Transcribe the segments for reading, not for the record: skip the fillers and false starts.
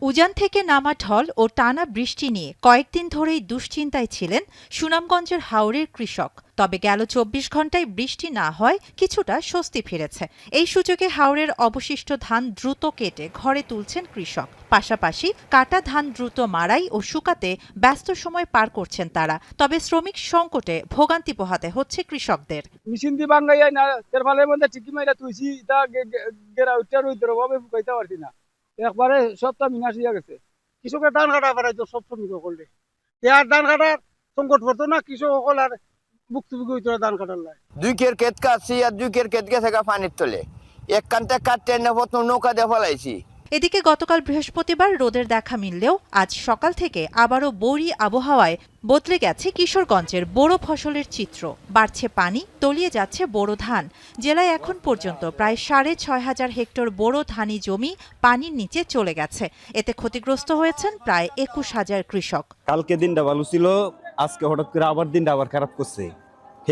উজান থেকে নামা ঢল ও টানা বৃষ্টি নিয়ে কয়েকদিন ধরেই দুশ্চিন্তায় ছিলেন সুনামগঞ্জের হাওরের কৃষক। তবে গেল ২৪ ঘণ্টায় বৃষ্টি না হয় কিছুটা স্বস্তি ফিরেছে। এই সুযোগে হাওরের অবশিষ্ট ধান দ্রুত কেটে ঘরে তুলছেন কৃষক। পাশাপাশি কাটা ধান দ্রুত মাড়াই ও শুকাতে ব্যস্ত সময় পার করছেন তারা। তবে শ্রমিক সংকটে ভোগান্তি পোহাতে হচ্ছে কৃষকদের। মেশিন দিয়ে বাঙ্গাই না তেরপালের মধ্যে ঠিকই মাইরা তুইছি তা গেরা উঠতে রইতে ভাবে বুঝাইতে পারছি না। একবারে সবটা মিনাশ হয়ে গেছে। কৃষকের ধান কাটা পারে তো সব শ্রমিক করলে আর ধান কাটার সংকট পড়তো না, কৃষক সকল আর ভুক্তভোগী হইতো ধান কাটার লাই। 2 কের ক্ষেত কাটছি আর 2 কের ক্ষেত গেছে পানির তলে, এক কান্তে কাটতে না প্রথম নৌকা দিয়ে ফলাইছি। এদিকে গতকাল বৃহস্পতিবার রোদের দেখা মিললেও আজ সকাল থেকে আবারও বৈরী আবহাওয়ায় বদলে গেছে কিশোরগঞ্জের বোরো ফসলের চিত্র। বাড়ছে পানি, তলিয়ে যাচ্ছে বোরো ধান। জেলায় এখন পর্যন্ত প্রায় ৬,৫০০ হেক্টর বোরো ধানি জমি পানির নিচে চলে গেছে। এতে ক্ষতিগ্রস্ত হয়েছেন প্রায় ২১,০০০ কৃষক। কালকে দিনটা ভালো ছিল, আজকে হঠাৎ করে আবার দিনটা আবার খারাপ করছে।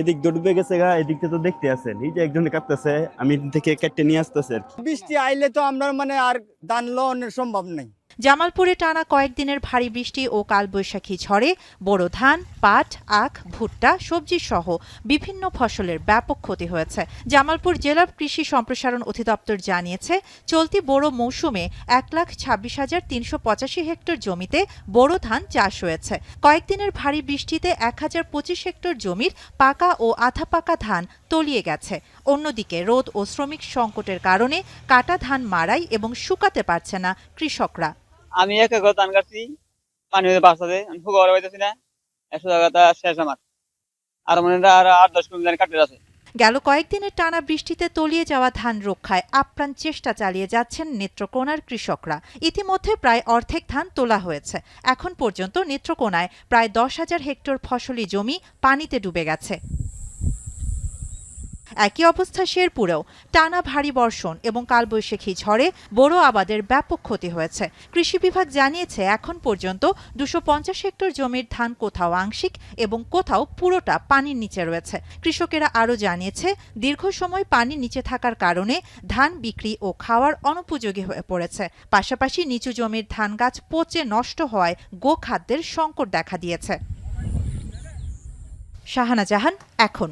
এদিক ডুবে গেছে গা, এদিকটা তো দেখতে আছেন, এই যে একজনে কাটতেছে, আমি থেকে কেটে নিয়ে আসতেছে। বৃষ্টি আইলে তো আমরা আর ধান লাগানো সম্ভব নাই। জামালপুরে টানা কয়েকদিনের ভারী বৃষ্টি ও কালবৈশাখী ঝড়ে বোরো ধান, পাট, আখ, ভুট্টা, সবজি সহ বিভিন্ন ফসলের ব্যাপক ক্ষতি হয়েছে। জামালপুর জেলা কৃষি সম্প্রসারণ অধিদপ্তর জানিয়েছে, চলতি বোরো মৌসুমে ১,২৬,৩৮৫ হেক্টর জমিতে বোরো ধান চাষ হয়েছে। কয়েকদিনের ভারী বৃষ্টিতে ১,০২৫ হেক্টর জমির পাকা ও আধা পাকা ধান তলিয়ে গেছে। অন্যদিকে রোদ ও শ্রমিক সংকটের কারণে কাটা ধান মাড়াই এবং শুকাতে পারছে না কৃষকরা। আমি এক একর ধান কাটছি, পানি বাঁচাতে আমি ফুকা পাইতেছি না। ১০০ জায়গাটা শেষ আমার, আর মনে আর ৮-১০ কিলোমিটার কাটতে আছে। গেল কয়েকদিনের টানা বৃষ্টিতে তলিয়ে যাওয়া ধান রক্ষায় আপ্রাণ চেষ্টা চালিয়ে যাচ্ছেন নেত্রকোনার কৃষকরা। ইতিমধ্যে প্রায় অর্ধেক ধান তোলা হয়েছে। এখন পর্যন্ত নেত্রকোনায় প্রায় ১০,০০০ হেক্টর ফসলি জমি পানিতে ডুবে গেছে। একই অবস্থা শেরপুরেও। টানা ভারী বর্ষণ এবং কালবৈশাখী ঝড়ে বোরো আবাদের ব্যাপক ক্ষতি হয়েছে। কৃষি বিভাগ জানিয়েছে, এখন পর্যন্ত ২৫০ হেক্টর জমির ধান কোথাও আংশিক এবং কোথাও পুরোটা পানির নিচে রয়েছে। কৃষকেরা আরও জানিয়েছে, দীর্ঘ সময় পানির নিচে থাকার কারণে ধান বিক্রি ও খাওয়ার অনুপযোগী হয়ে পড়েছে। পাশাপাশি নিচু জমির ধান গাছ পচে নষ্ট হওয়ায় গোখাদ্যের সংকট দেখা দিয়েছে। শাহানা জাহান, এখন।